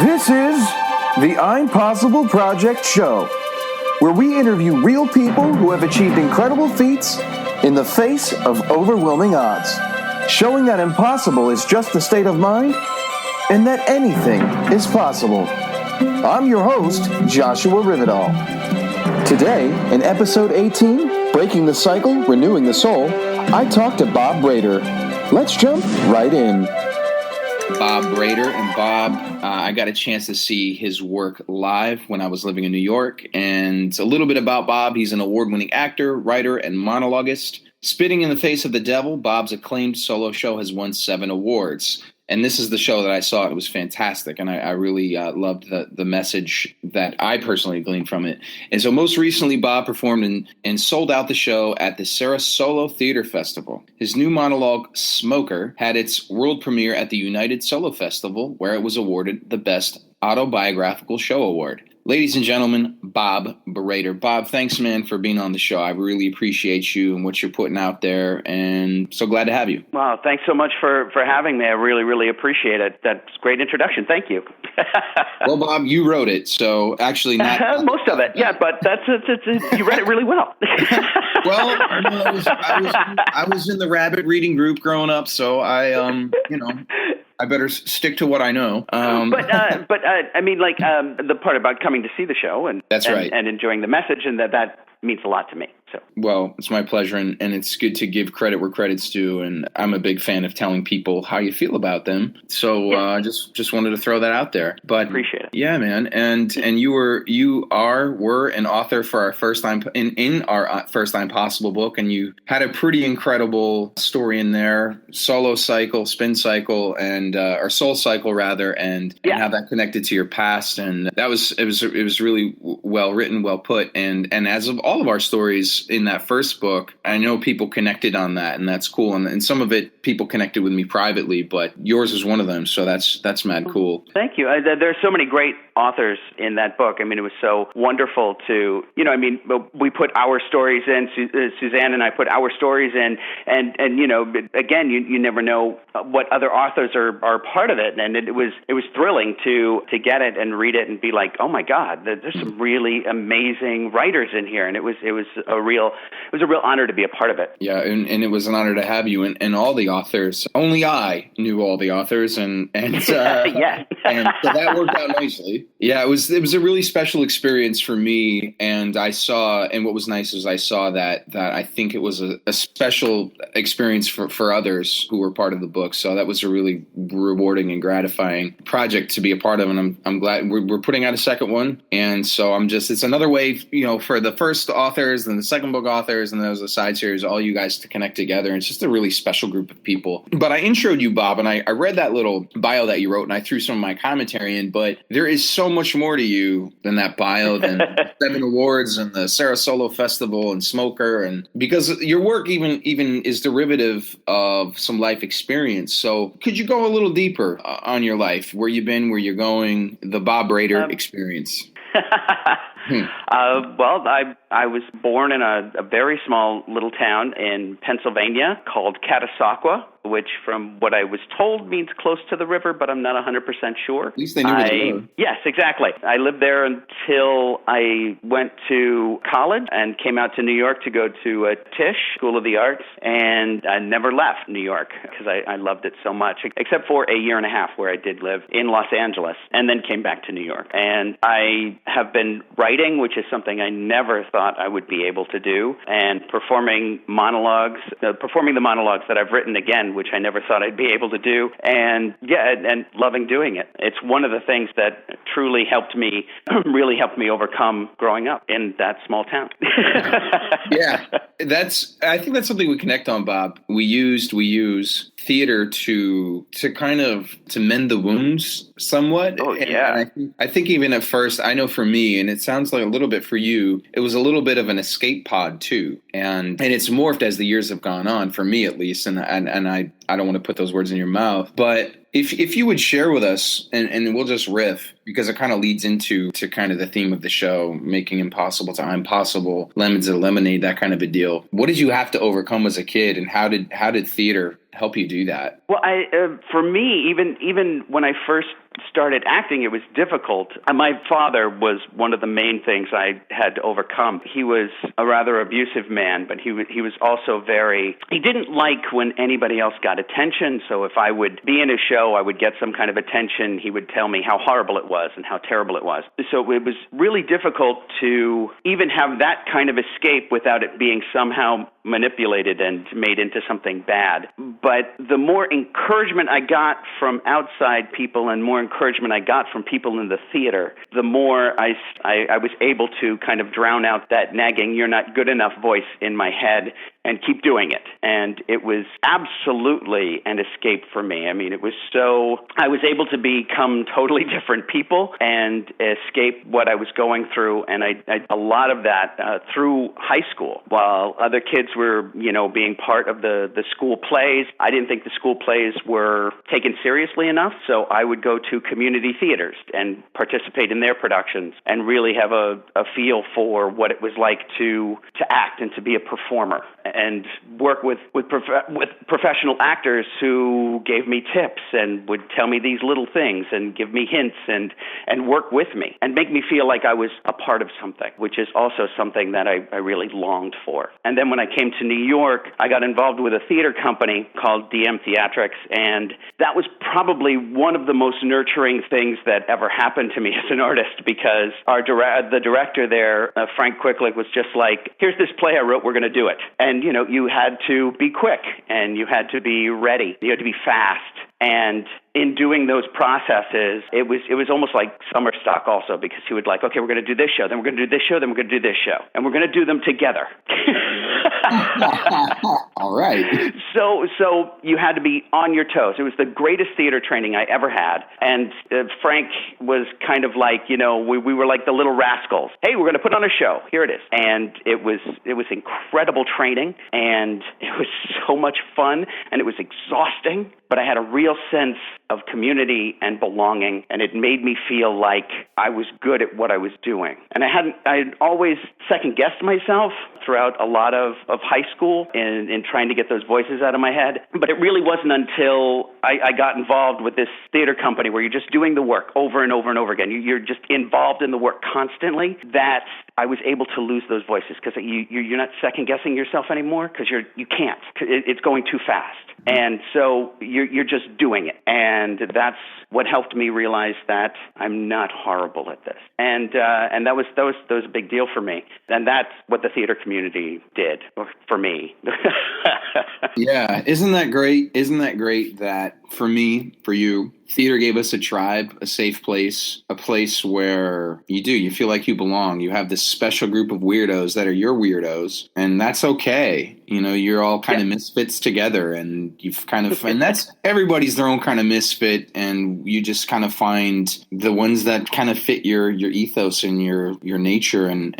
This is the I'm Possible Project Show, where we interview real people who have achieved incredible feats in the face of overwhelming odds, showing that impossible is just a state of mind and that anything is possible. I'm your host, Joshua Rivedal. Today, in episode 18, Breaking the Cycle, Renewing the Soul, I talk to Bob Brader. Let's jump right in. Bob Brader, and Bob, I got a chance to see his work live when I was living in New York, and a little bit about Bob. He's an award-winning actor, writer, and monologuist. Spitting in the Face of the Devil, Bob's acclaimed solo show has won 7 awards. And this is the show that I saw. It was fantastic, and I really loved the message that I personally gleaned from it. And so most recently, Bob performed and sold out the show at the Sarasolo Theater Festival. His new monologue, Smoker, had its world premiere at the United Solo Festival, where it was awarded the Best Autobiographical Show Award. Ladies and gentlemen, Bob Brader. Bob, thanks, man, for being on the show. I really appreciate you and what you're putting out there, and so glad to have you. Wow, thanks so much for having me. I really, really appreciate it. That's a great introduction. Thank you. Well, Bob, you wrote it, so actually not most of it, yeah, but you read it really well. Well, I was in the rabbit reading group growing up, so I better stick to what I know. But I mean, like the part about coming to see the show and that's right, and enjoying the message, and that means a lot to me. So, well, it's my pleasure, and it's good to give credit where credit's due. And I'm a big fan of telling people how you feel about them. So just wanted to throw that out there. But appreciate it. Yeah, man. And you were an author for our first time in our First Time Possible book, and you had a pretty incredible story in there: solo cycle, spin cycle, and or soul cycle rather, and how that connected to your past. And it was really well written, well put. And as of all of our stories in that first book, I know people connected on that, and that's cool. And some of it, people connected with me privately, but yours is one of them. So that's mad cool. Thank you. There's so many great authors in that book. I mean, it was so wonderful to, we put our stories in, Suzanne and I put our stories in, and again, you never know what other authors are part of it. And it was thrilling to get it and read it and be like, oh my God, there's some really amazing writers in here. And it was a real honor to be a part of it. Yeah. And it was an honor to have you and all the authors. Only I knew all the authors and yeah. And so that worked out nicely. Yeah, it was a really special experience for me, and what was nice is I saw that I think it was a special experience for others who were part of the book. So that was a really rewarding and gratifying project to be a part of, and I'm glad we're putting out a second one. And so it's another way, for the first authors and the second book authors and those side series, all you guys to connect together. And it's just a really special group of people. But I introed you, Bob, and I read that little bio that you wrote, and I threw some of my commentary in, but there is so much more to you than that bio, than 7 awards and the Sarasolo Festival and Smoker, and because your work even is derivative of some life experience. So could you go a little deeper on your life, where you've been, where you're going, the Bob Brader experience? Well, I was born in a very small little town in Pennsylvania called Catasauqua, which from what I was told means close to the river, but I'm not 100% sure. At least they knew where they were. Yes, exactly. I lived there until I went to college and came out to New York to go to Tisch, School of the Arts, and I never left New York because I loved it so much, except for a year and a half where I did live in Los Angeles and then came back to New York. And I have been writing, which is something I never thought I would be able to do, and performing the monologues that I've written again, which I never thought I'd be able to do, and loving doing it. It's one of the things that truly really helped me overcome growing up in that small town. Yeah, I think that's something we connect on, Bob. We use theater to kind of to mend the wounds somewhat. Oh yeah. And I think even at first, I know for me, and it sounds like a little bit for you, it was a little bit of an escape pod too, and it's morphed as the years have gone on, for me at least. And I don't want to put those words in your mouth, but if you would share with us, and we'll just riff, because it kind of leads into kind of the theme of the show, making impossible to I'm possible, lemons and lemonade, that kind of a deal. What did you have to overcome as a kid, and how did theater help you do that? Well, for me, even when I first started acting, it was difficult. My father was one of the main things I had to overcome. He was a rather abusive man, but he was also he didn't like when anybody else got attention. So if I would be in a show, I would get some kind of attention. He would tell me how horrible it was and how terrible it was. So it was really difficult to even have that kind of escape without it being somehow manipulated and made into something bad. But the more encouragement I got from outside people and more encouragement I got from people in the theater, the more I was able to kind of drown out that nagging, you're not good enough voice in my head and keep doing it. And it was absolutely an escape for me. I mean, I was able to become totally different people and escape what I was going through. And a lot of that through high school. While other kids were, being part of the school plays, I didn't think the school plays were taken seriously enough. So I would go to community theaters and participate in their productions and really have a feel for what it was like to act and to be a performer, and work with professional actors who gave me tips and would tell me these little things and give me hints and work with me and make me feel like I was a part of something, which is also something that I really longed for. And then when I came to New York, I got involved with a theater company called DM Theatrics, and that was probably one of the most nurturing things that ever happened to me as an artist, because the director there, Frank Quicklick, was just like, here's this play I wrote, we're going to do it. And, you had to be quick and you had to be ready. You had to be fast. And in doing those processes, it was almost like summer stock also, because he would like, okay, we're going to do this show, then we're going to do this show, then we're going to do this show, and we're going to do them together. All right. So you had to be on your toes. It was the greatest theater training I ever had. And Frank was kind of like, we were like the little rascals. Hey, we're going to put on a show. Here it is. And it was incredible training, and it was so much fun, and it was exhausting, but I had a real sense of community and belonging, and it made me feel like I was good at what I was doing. And I had always second-guessed myself throughout a lot of high school in trying to get those voices out of my head. But it really wasn't until I got involved with this theater company where you're just doing the work over and over and over again. You're just involved in the work constantly, that I was able to lose those voices, because you're not second-guessing yourself anymore, because you can't. It's going too fast. And so you're just doing it. And that's what helped me realize that I'm not horrible at this. And that was a big deal for me. And that's what the theater community did for me. Yeah. Isn't that great? Isn't that great that for me, for you, theater gave us a tribe, a safe place, a place where you feel like you belong. You have this special group of weirdos that are your weirdos, and that's okay. You're all kind of misfits together, and you've kind of, and that's, everybody's their own kind of misfit, and you just kind of find the ones that kind of fit your ethos and your nature, and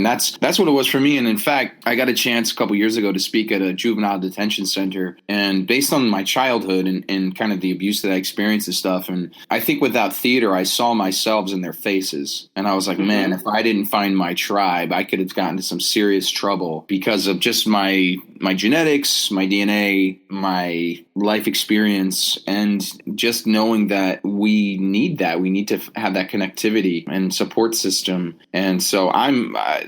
that's what it was for me. And in fact, I got a chance a couple years ago to speak at a juvenile detention center, and based on my childhood and kind of the abuse that I experienced and stuff, and I think without theater, I saw myself in their faces, and I was like, man, if I didn't find my tribe, I could have gotten into some serious trouble because of just my genetics, my DNA, my life experience, and just knowing that we need to have that connectivity and support system. And so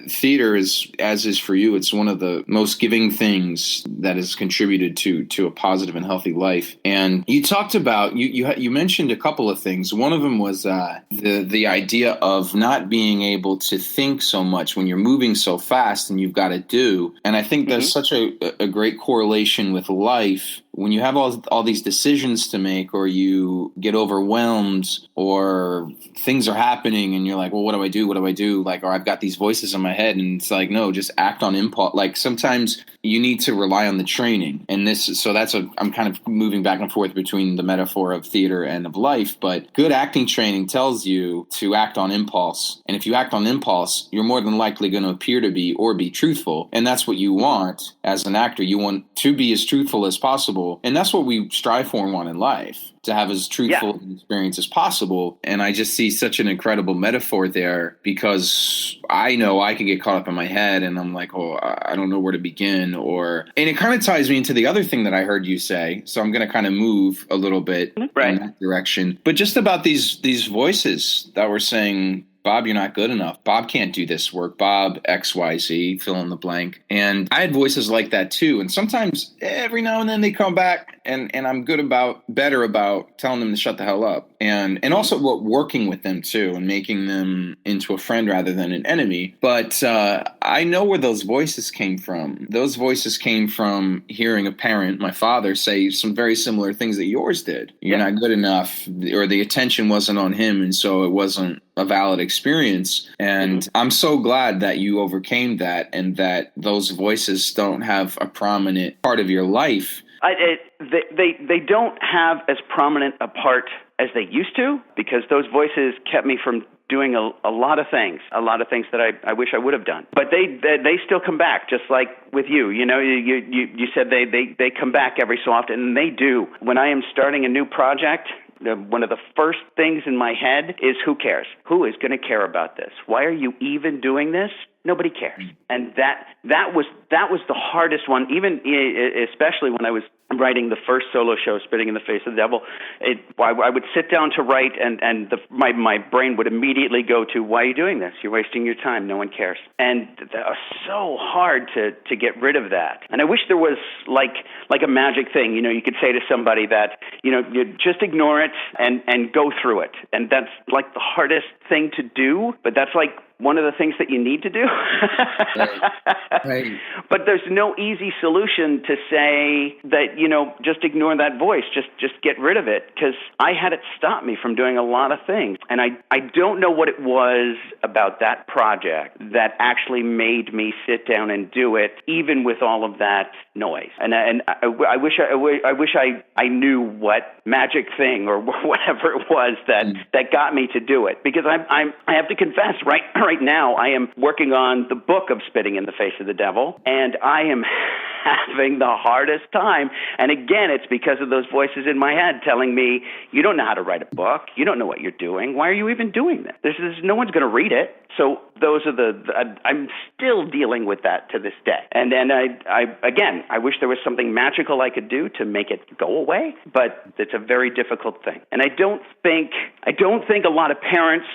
theater is, as is for you, it's one of the most giving things that has contributed to a positive and healthy life. And you talked about, you mentioned a couple of things. One of them was the idea of not being able to think so much when you're moving so fast and you've got to do. And I think there's such a great correlation with life. When you have all these decisions to make, or you get overwhelmed, or things are happening and you're like, well, what do I do? What do I do? Like, or I've got these voices in my head, and it's like, no, just act on impulse. Like, sometimes you need to rely on the training. And I'm kind of moving back and forth between the metaphor of theater and of life, but good acting training tells you to act on impulse. And if you act on impulse, you're more than likely going to appear to be or be truthful. And that's what you want as an actor. You want to be as truthful as possible. possible. And that's what we strive for and want in life, to have as truthful an experience as possible. And I just see such an incredible metaphor there, because I know I can get caught up in my head and I'm like, oh, I don't know where to begin. And it kind of ties me into the other thing that I heard you say. So I'm going to kind of move a little bit in that direction. But just about these voices that were saying, Bob, you're not good enough. Bob can't do this work. Bob, XYZ, fill in the blank. And I had voices like that too. And sometimes every now and then they come back and I'm better about telling them to shut the hell up. And also working with them too and making them into a friend rather than an enemy. But I know where those voices came from. Those voices came from hearing a parent, my father, say some very similar things that yours did. You're not good enough, or the attention wasn't on him, and so it wasn't a valid experience. And I'm so glad that you overcame that, and that those voices don't have a prominent part of your life. They don't have as prominent a part as they used to, because those voices kept me from doing a lot of things that I wish I would have done. But they still come back, just like with you. You know, you said they come back every so often, and they do. When I am starting a new project, one of the first things in my head is, who cares? Who is going to care about this? Why are you even doing this? Nobody cares. And that was the hardest one, even especially when I was writing the first solo show, Spitting in the Face of the Devil. I would sit down to write, and my brain would immediately go to, why are you doing this? You're wasting your time. No one cares. And that was so hard to get rid of that. And I wish there was like a magic thing. You know, you could say to somebody that, you know, you just ignore it and go through it. And that's like the hardest thing to do, but that's like one of the things that you need to do. Right. But there's no easy solution to say that, you know, just ignore that voice, just get rid of it, because I had it stop me from doing a lot of things. And I don't know what it was about that project that actually made me sit down and do it, even with all of that noise. And I wish I knew what magic thing or whatever it was that got me to do it, because I have to confess, right now I am working on the book of Spitting in the Face of the Devil, and I am having the hardest time. And again, it's because of those voices in my head telling me, you don't know how to write a book. You don't know what you're doing. Why are you even doing this? There's no one's going to read it. So those are I'm still dealing with that to this day. And then I wish there was something magical I could do to make it go away, but it's a very difficult thing. And I don't think a lot of parents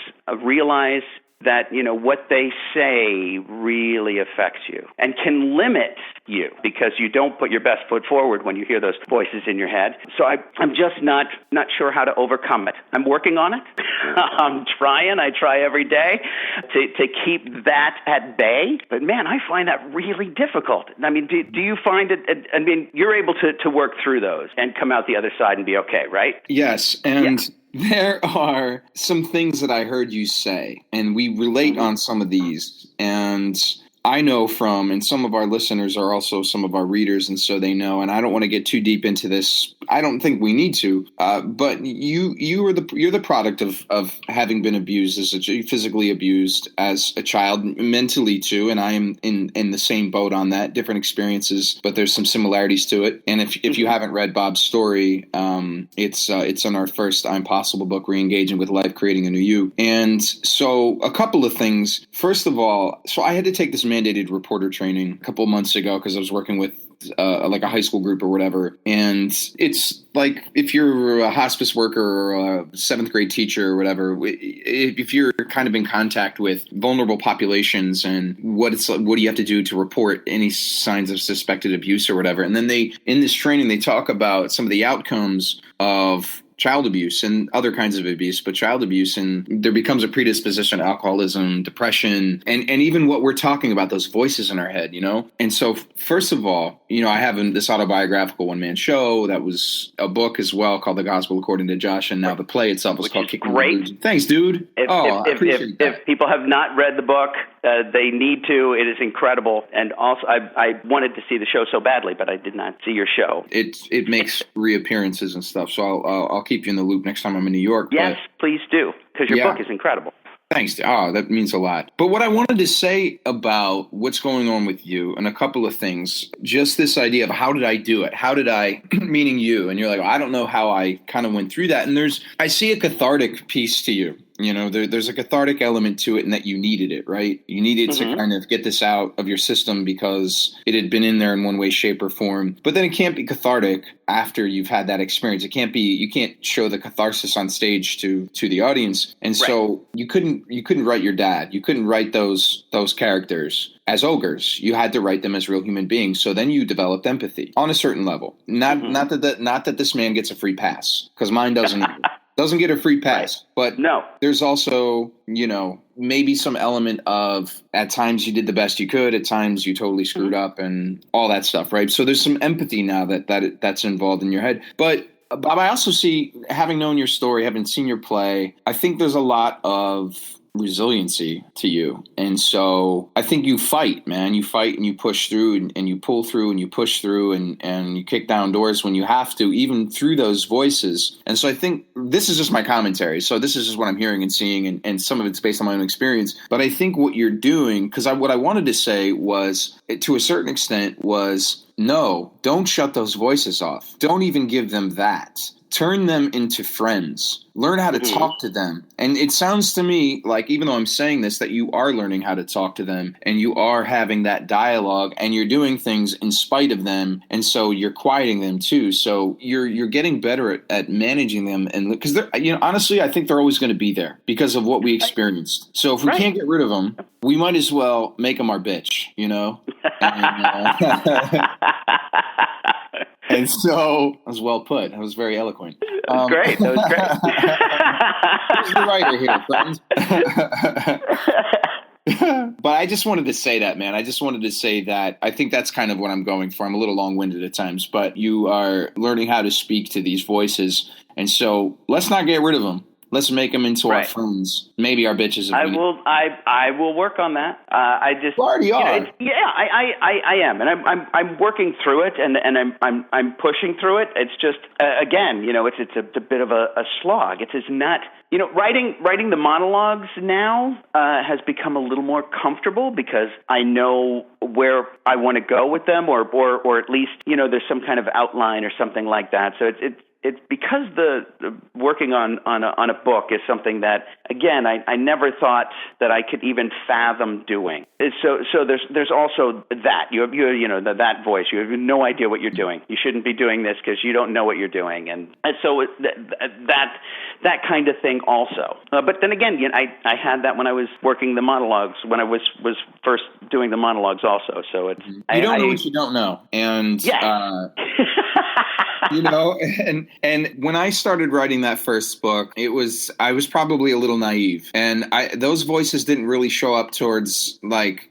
realize that, you know, what they say really affects you and can limit you, because you don't put your best foot forward when you hear those voices in your head. So I'm just not sure how to overcome it. I'm working on it. I'm trying. I try every day to keep that at bay. But man, I find that really difficult. I mean, do you find it? I mean, you're able to work through those and come out the other side and be okay, right? Yes, and. Yeah. There are some things that I heard you say, and we relate on some of these, and I know from, and some of our listeners are also some of our readers, and so they know, and I don't want to get too deep into this. I don't think we need to, but you're the product of having been abused physically abused as a child, mentally too, and I am in the same boat on that. Different experiences, but there's some similarities to it. And if you haven't read Bob's story, it's in our first I'm Possible book, Re-engaging with Life, Creating a New You. And so a couple of things. First of all, so I had to take this mandated reporter training a couple of months ago because I was working with like a high school group or whatever. And it's like, if you're a hospice worker or a seventh grade teacher or whatever, if you're kind of in contact with vulnerable populations and what do you have to do to report any signs of suspected abuse or whatever. And then in this training, they talk about some of the outcomes of child abuse and other kinds of abuse, but child abuse, and there becomes a predisposition to alcoholism, depression, and even what we're talking about, those voices in our head, you know? And so first of all, you know, I have this autobiographical one-man show that was a book as well called The Gospel According to Josh, and now the play itself is called Kicking the Blues. Thanks, dude. If people have not read the book, they need to. It is incredible. And also, I wanted to see the show so badly, but I did not see your show. It makes reappearances and stuff, so I'll keep you in the loop next time I'm in New York. Yes, please do, because your book is incredible. Thanks. Oh, that means a lot. But what I wanted to say about what's going on with you and a couple of things, just this idea of how did I do it? How did I, meaning you, and you're like, I don't know how I kind of went through that. And I see a cathartic piece to you. You know, there's a cathartic element to it, and that you needed it, right? You needed to kind of get this out of your system because it had been in there in one way, shape, or form. But then it can't be cathartic after you've had that experience. It can't be. You can't show the catharsis on stage to the audience, and so you couldn't write your dad. You couldn't write those characters as ogres. You had to write them as real human beings. So then you developed empathy on a certain level. Not that this man gets a free pass, because mine doesn't. Doesn't get a free pass, but no. There's also, you know, maybe some element of at times you did the best you could, at times you totally screwed up and all that stuff, right? So there's some empathy now that's involved in your head. But Bob, I also see, having known your story, having seen your play, I think there's a lot of resiliency to you. And so I think you fight, man. You fight and you push through and you pull through and you push through and you kick down doors when you have to, even through those voices. And so I think this is just my commentary. So this is just what I'm hearing and seeing, and some of it's based on my own experience. But I think what you're doing, because what I wanted to say was, to a certain extent, was no, don't shut those voices off. Don't even give them that. Turn them into friends. Learn how to talk to them. And it sounds to me like, even though I'm saying this, that you are learning how to talk to them and you are having that dialogue and you're doing things in spite of them. And so you're quieting them too. So you're getting better at managing them. And because they're, you know, honestly, I think they're always going to be there because of what we experienced. So if we can't get rid of them, we might as well make them our bitch, you know? And so, that was well put. That was very eloquent. That was great. Who's the writer here, friends? But I just wanted to say that, man. I just wanted to say that I think that's kind of what I'm going for. I'm a little long-winded at times, but you are learning how to speak to these voices. And so let's not get rid of them. Let's make them into our friends. Maybe our bitches. I will work on that. I just you already are. I am, and I'm working through it, and I'm pushing through it. It's just again, you know, it's a bit of a slog. It's not, you know, writing the monologues now has become a little more comfortable because I know where I want to go with them, or at least, you know, there's some kind of outline or something like that. So it's because the working on a book is something that, again, I never thought that I could even fathom doing. So there's also that you know that voice. You have no idea what you're doing. You shouldn't be doing this because you don't know what you're doing, and so that kind of thing also. But then again, you know, I had that when I was working the monologues, when I was first doing the monologues also. So it's you don't know what you don't know, and you know, and when I started writing that first book, I was probably a little naive, and those voices didn't really show up towards like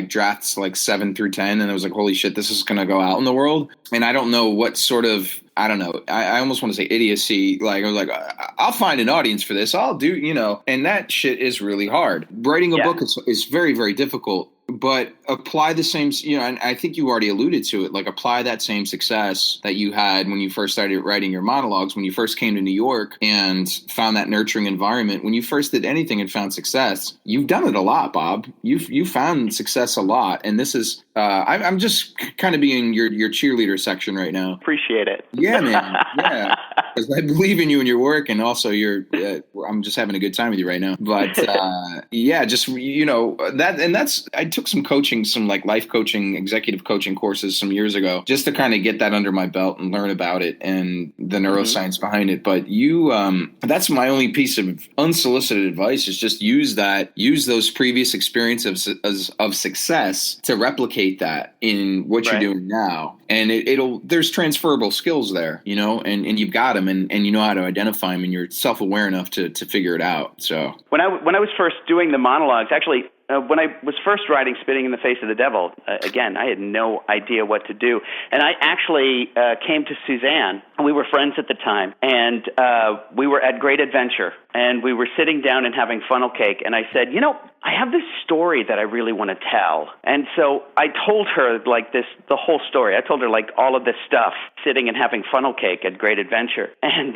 drafts like 7 through 10, and I was like, holy shit, this is going to go out in the world. And I don't know what sort of, I don't know, I almost want to say idiocy. Like, I was like, I'll find an audience for this. I'll do, you know, and that shit is really hard. Writing a book is very, very difficult. But apply the same, you know, and I think you already alluded to it, like apply that same success that you had when you first started writing your monologues, when you first came to New York and found that nurturing environment. When you first did anything and found success, you've done it a lot, Bob. You found success a lot. And this is, I'm just kind of being your cheerleader section right now. Appreciate it. Yeah, man. Yeah. Because I believe in you and your work, and also I'm just having a good time with you right now. But yeah, just, you know, I took some coaching, some like life coaching, executive coaching courses some years ago, just to kind of get that under my belt and learn about it and the neuroscience behind it. But that's my only piece of unsolicited advice, is just use those previous experiences of success to replicate that in what you're doing now. And there's transferable skills there, you know, and you've got them, and you know how to identify them, and you're self-aware enough to figure it out. So when I was first doing the monologues, actually, when I was first writing Spitting in the Face of the Devil, again, I had no idea what to do. And I actually came to Suzanne. We were friends at the time, and we were at Great Adventure, and we were sitting down and having funnel cake, and I said, you know, I have this story that I really want to tell. And so I told her like the whole story. I told her like all of this stuff, sitting and having funnel cake at Great Adventure. And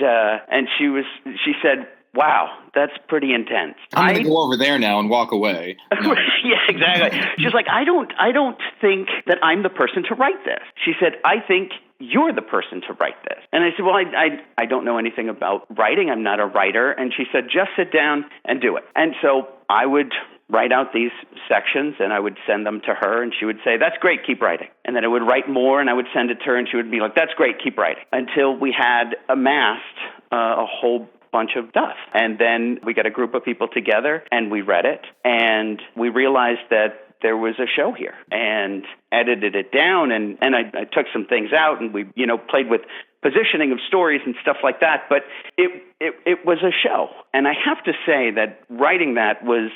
she said, wow, that's pretty intense. I'm going to go over there now and walk away. No. Yeah, exactly. She's like, I don't think that I'm the person to write this. She said, I think you're the person to write this. And I said, well, I don't know anything about writing. I'm not a writer. And she said, just sit down and do it. And so I would write out these sections and I would send them to her and she would say, that's great, keep writing. And then I would write more and I would send it to her and she would be like, that's great, keep writing. Until we had amassed a whole bunch of stuff. And then we got a group of people together and we read it and we realized that there was a show here and edited it down and I took some things out and we, played with positioning of stories and stuff like that. But it was a show. And I have to say that writing that was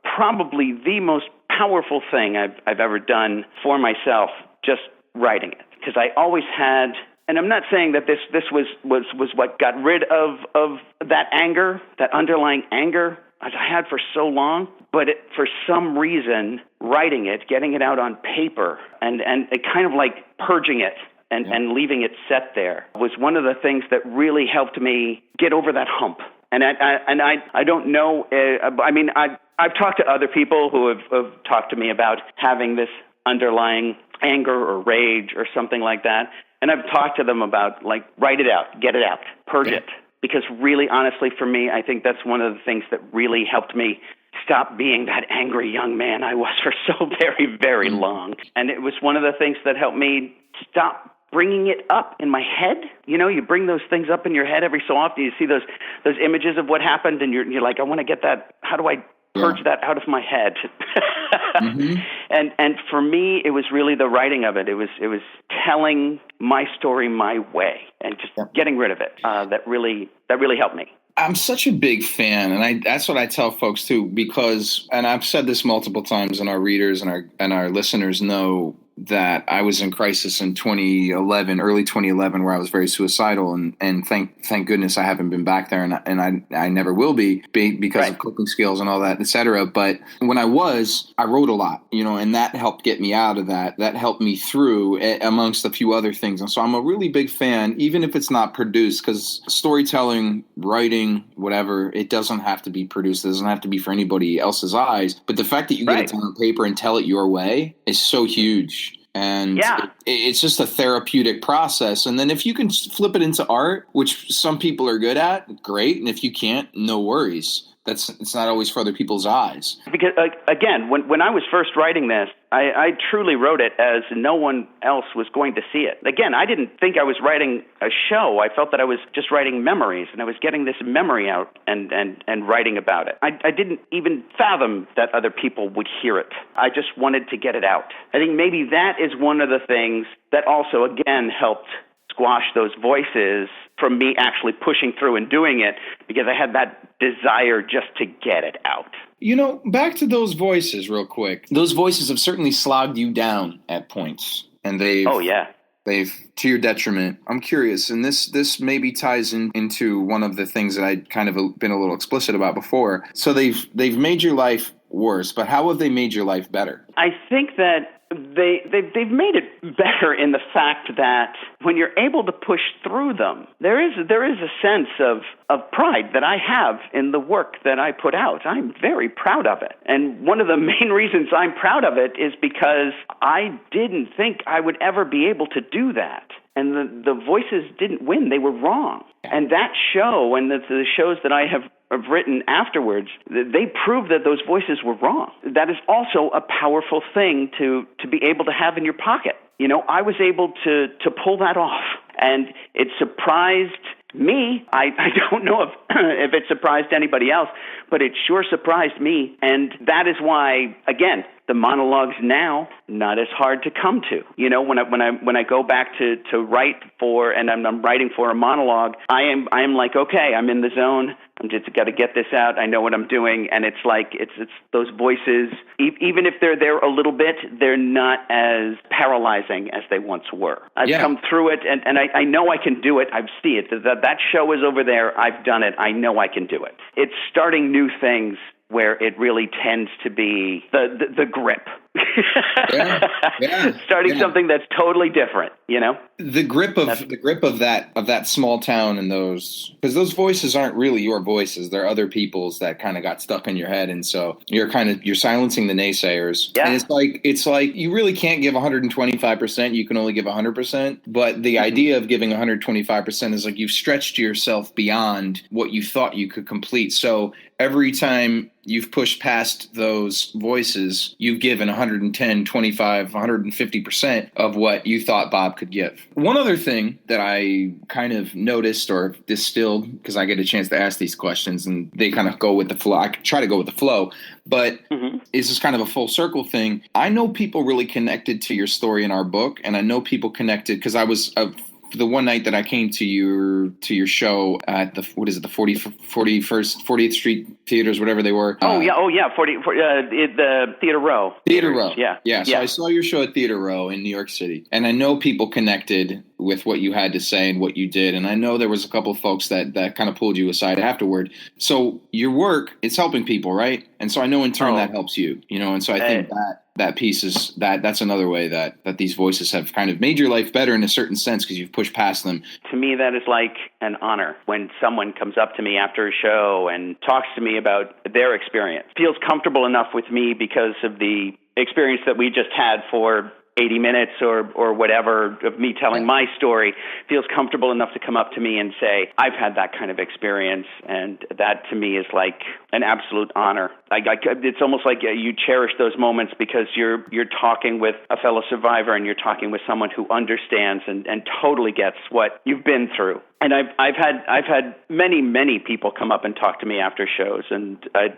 probably the most powerful thing I've ever done for myself, just writing it. Because I always had, and I'm not saying that this was what got rid of that anger, that underlying anger as I had for so long, but for some reason, writing it, getting it out on paper, and it kind of like purging it and leaving it set there was one of the things that really helped me get over that hump. And I don't know. I've talked to other people who have talked to me about having this underlying anger or rage or something like that. And I've talked to them about, like, write it out, get it out, purge it. Because really, honestly, for me, I think that's one of the things that really helped me stop being that angry young man I was for so very, very long. And it was one of the things that helped me stop bringing it up in my head. You bring those things up in your head every so often. You see those images of what happened, and you're like, I want to get that. How do I purge that out of my head? And for me, it was really the writing of it. It was telling my story my way and just getting rid of it. That really helped me. I'm such a big fan, and that's what I tell folks too, because, and I've said this multiple times, and our readers and our listeners know that I was in crisis in 2011, early 2011, where I was very suicidal, and thank goodness I haven't been back there, and I never will be because of coping skills and all that, etc. But when I wrote a lot, and that helped get me out of that. That helped me through, amongst a few other things. And so I'm a really big fan, even if it's not produced, because storytelling, writing, whatever, it doesn't have to be produced. It doesn't have to be for anybody else's eyes. But the fact that you get it down on paper and tell it your way is so huge. And it's just a therapeutic process. And then if you can flip it into art, which some people are good at, great. And if you can't, no worries. It's not always for other people's eyes. Because, again, when I was first writing this, I truly wrote it as no one else was going to see it. Again, I didn't think I was writing a show. I felt that I was just writing memories, and I was getting this memory out and writing about it. I didn't even fathom that other people would hear it. I just wanted to get it out. I think maybe that is one of the things that also, again, helped squash those voices from me actually pushing through and doing it, because I had that desire just to get it out. Back to those voices real quick. Those voices have certainly slogged you down at points, and they've to your detriment. I'm curious, and this maybe ties into one of the things that I'd kind of been a little explicit about before. So they've made your life worse, but how have they made your life better? I think that they've made it better in the fact that when you're able to push through them, there is a sense of pride that I have in the work that I put out. I'm very proud of it. And one of the main reasons I'm proud of it is because I didn't think I would ever be able to do that. And the voices didn't win. They were wrong. And that show and the shows that I have written afterwards, they prove that those voices were wrong. That is also a powerful thing to be able to have in your pocket. I was able to pull that off, and it surprised me. I don't know if it surprised anybody else, but it sure surprised me. And that is why, again, the monologues now, not as hard to come to. When I go back to write for, and I'm writing for a monologue, I am like, okay, I'm in the zone. I'm just got to get this out. I know what I'm doing. And it's like, it's those voices, even if they're there a little bit, they're not as paralyzing as they once were. I've come through it, and I know I can do it. I see it. That show is over there. I've done it. I know I can do it. It's starting new things where it really tends to be the grip. Starting something that's totally different, you know? The grip of that small town and those, because those voices aren't really your voices. They're other people's that kind of got stuck in your head. And so you're silencing the naysayers. Yeah. And it's like you really can't give 125%. You can only give 100%. But the idea of giving 125% is like you've stretched yourself beyond what you thought you could complete. So every time you've pushed past those voices, you've given 110, 25, 150% of what you thought Bob could give. One other thing that I kind of noticed or distilled, because I get a chance to ask these questions and they kind of go with the flow. I try to go with the flow, but this is kind of a full circle thing. I know people really connected to your story in our book, and I know people connected because I was the one night that I came to your show at the 40th Street Theaters, whatever they were. The Theater Row. Theater Row. Yeah. So I saw your show at Theater Row in New York City, and I know people connected with what you had to say and what you did, and I know there was a couple of folks that kind of pulled you aside afterward. So your work is helping people, right? And so I know in turn that helps you, you know, and so I think that piece is that's another way that these voices have kind of made your life better in a certain sense because you've pushed past them. To me, that is like an honor when someone comes up to me after a show and talks to me about their experience. Feels comfortable enough with me because of the experience that we just had for 80 minutes or whatever of me telling my story. Feels comfortable enough to come up to me and say, I've had that kind of experience, and that to me is like an absolute honor. It's almost like you cherish those moments because you're talking with a fellow survivor and you're talking with someone who understands and totally gets what you've been through. And I've had many people come up and talk to me after shows, and I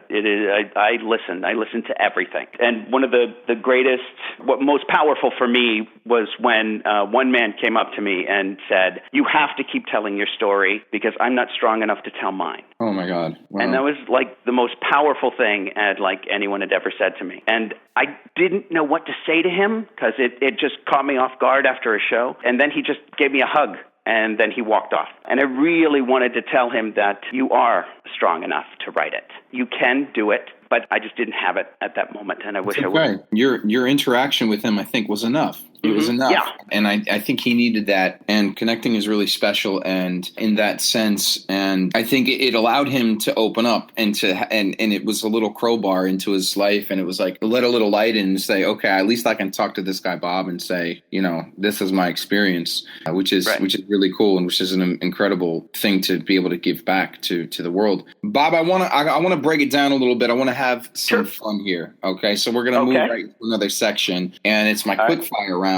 listen. I listen to everything. And one of the greatest, what most powerful for me was when one man came up to me and said, "You have to keep telling your story because I'm not strong enough to tell mine." Oh my God! Wow. And that was like the most powerful thing like anyone had ever said to me. And I didn't know what to say to him because it just caught me off guard after a show. And then he just gave me a hug. And then he walked off. And I really wanted to tell him that you are strong enough to write it. You can do it, but I just didn't have it at that moment, and I wish I would. Your interaction with him, I think, was enough. It was enough. Yeah. And I think he needed that. And connecting is really special and in that sense. And I think it allowed him to open up and it was a little crowbar into his life. And it was like, let a little light in and say, okay, at least I can talk to this guy, Bob, and say, you know, this is my experience, which is really cool. And which is an incredible thing to be able to give back to the world. Bob, I want to break it down a little bit. I want to have some fun here. Okay. So we're going to move right to another section, and it's my quick fire round.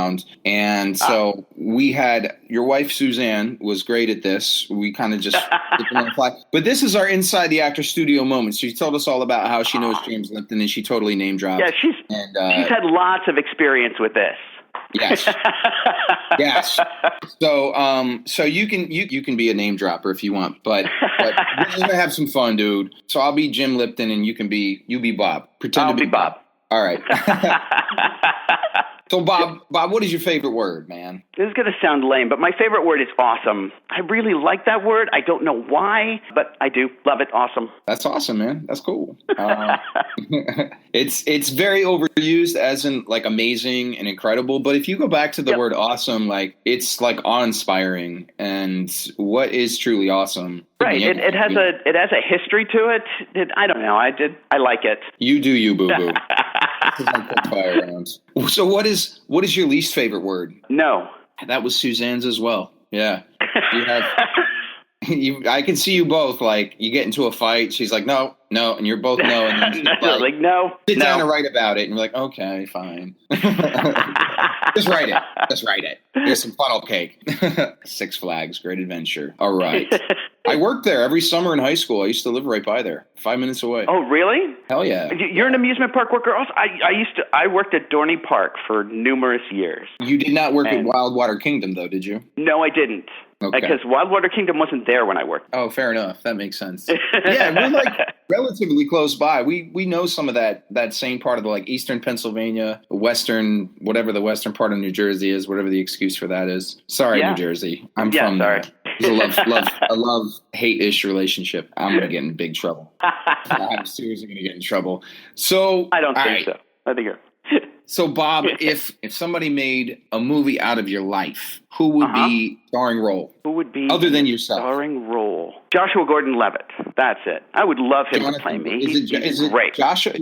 And so we had your wife, Suzanne, was great at this. We kind of just on the fly. But this is our Inside the Actor Studio moment. She told us all about how she knows James Lipton, and she totally name dropped. Yeah, she's had lots of experience with this. Yes. Yes. So you can be a name dropper if you want, but we're gonna have some fun, dude. So I'll be Jim Lipton, and you be Bob. Pretend I'll to be Bob. All right. So, Bob, what is your favorite word, man? This is going to sound lame, but my favorite word is awesome. I really like that word. I don't know why, but I do. Love it. Awesome. That's awesome, man. That's cool. It's very overused as in like amazing and incredible. But if you go back to the word awesome, like it's like awe-inspiring. And what is truly awesome? Right. It has a history to it. I don't know. I like it. You do you, boo-boo. This is like quick fire rounds. So what is your least favorite word? No. That was Suzanne's as well. Yeah. You have I can see you both, like, you get into a fight, she's like, no, and you're both no, and then she's like, no. Sit down and write about it, and you're like, okay, fine. Just write it. Here's some funnel cake. Six Flags, great adventure. All right. I worked there every summer in high school. I used to live right by there, 5 minutes away. Oh, really? Hell yeah. You're an amusement park worker also? I worked at Dorney Park for numerous years. You did not work at Wildwater Kingdom, though, did you? No, I didn't. Okay. Because Wildwater Kingdom wasn't there when I worked. Oh, fair enough. That makes sense. Yeah, we're like relatively close by. We know some of that same part of the like eastern Pennsylvania, western, whatever the western part of New Jersey is, whatever the excuse for that is. Sorry, New Jersey. I'm from there. It's a love-hate-ish relationship. I'm going to get in big trouble. I'm seriously going to get in trouble. So I don't think so. I think you're So, Bob, if somebody made a movie out of your life, who would be starring role? Who would be other than yourself? Starring role. Joshua Gordon-Levitt. That's it. I would love him to play me. He's great. Joseph?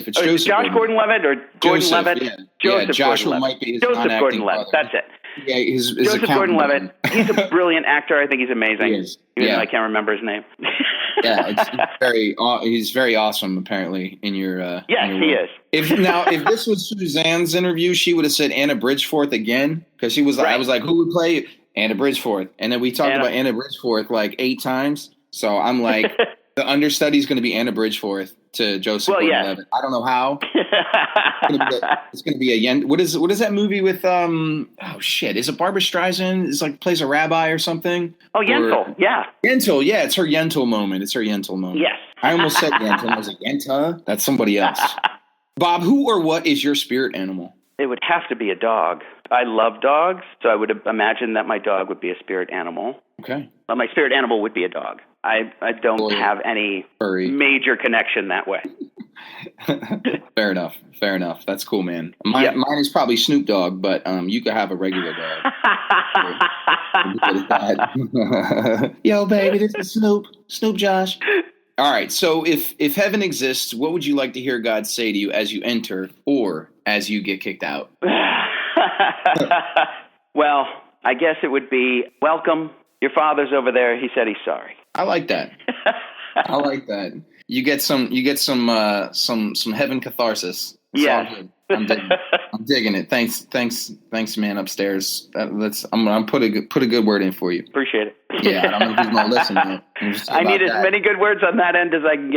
It's Joseph. Josh Gordon-Levitt or Gordon-Levitt? Joseph Joshua might be his Joseph non-acting Gordon-Levitt. brother. That's it. Yeah, his Joseph Gordon-Levitt. He's a brilliant actor. I think he's amazing. He is. Even though I can't remember his name. He's very awesome. Apparently, in your yes, in your he role. is. If this was Suzanne's interview, she would have said Anna Bridgeforth again, because she was. I was like, who would play Anna Bridgeforth? And then we talked about Anna Bridgeforth like 8 times. So I'm like, the understudy is going to be Anna Bridgeforth to Joseph Gordon-Levitt. I don't know how. It's going to be a what is that movie with is it Barbara Streisand? It's like plays a rabbi or something. Oh, Yentl, Yentl, yeah, it's her Yentl moment. Yes. I almost said Yentl. I was like, Yenta? That's somebody else. Bob, who or what is your spirit animal? It would have to be a dog. I love dogs, so I would imagine that my dog would be a spirit animal. Okay. Well, my spirit animal would be a dog. I don't have any major connection that way. Fair enough. That's cool, man. Mine is probably Snoop Dogg, but you could have a regular dog. Yo, baby, this is Snoop Josh. All right, so if heaven exists, what would you like to hear God say to you as you enter or as you get kicked out? Well, I guess it would be, welcome. Your father's over there. He said he's sorry. I like that. You get some heaven catharsis. It's all good. I'm digging it. Thanks, man upstairs. I'm gonna put a good word in for you. Appreciate it. Yeah, I don't know if he's gonna listen. I need as many good words on that end as I can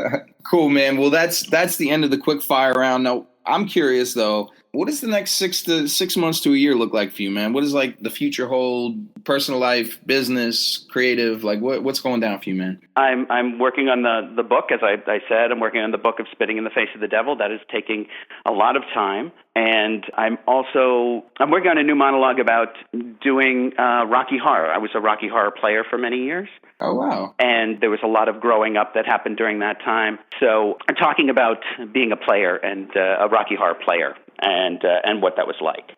get. Cool, man. Well, that's the end of the quick fire round. Now, I'm curious though. What does the next 6 months to a year look like for you, man? What does like the future hold? Personal life, business, creative, like what's going down for you, man? I'm working on the book, as I said. I'm working on the book of Spitting in the Face of the Devil. That is taking a lot of time. And I'm working on a new monologue about doing Rocky Horror. I was a Rocky Horror player for many years. Oh, wow. And there was a lot of growing up that happened during that time. So I'm talking about being a player and a Rocky Horror player and what that was like.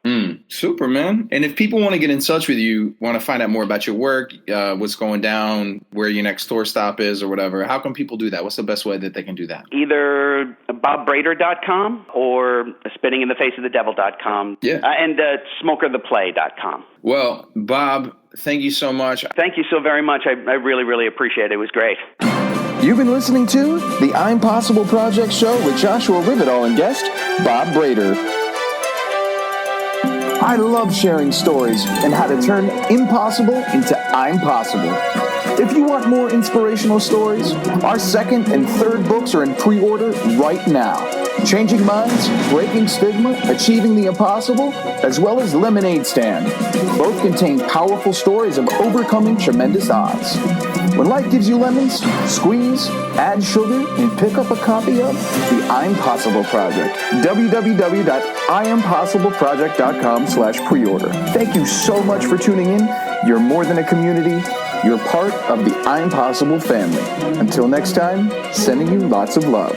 Super, man. And if people want to get in touch with you, want to find out more about your work, what's going down, where your next tour stop is or whatever, how can people do that? What's the best way that they can do that? Either bobbrader.com or spittinginthefaceofthedevil.com. Yeah. And smokertheplay.com. Well, Bob, thank you so much. Thank you so very much. I really, really appreciate it. It was great. You've been listening to the I'm Possible Project Show with Joshua Rivedal and guest Bob Brader. I love sharing stories and how to turn impossible into I'm possible. If you want more inspirational stories, our 2nd and 3rd books are in pre-order right now. Changing Minds, Breaking Stigma, Achieving the Impossible, as well as Lemonade Stand. Both contain powerful stories of overcoming tremendous odds. When life gives you lemons, squeeze, add sugar, and pick up a copy of The I'm Possible Project. www.IamPossibleProject.com/pre-order. Thank you so much for tuning in. You're more than a community. You're part of the I'm Possible family. Until next time, sending you lots of love.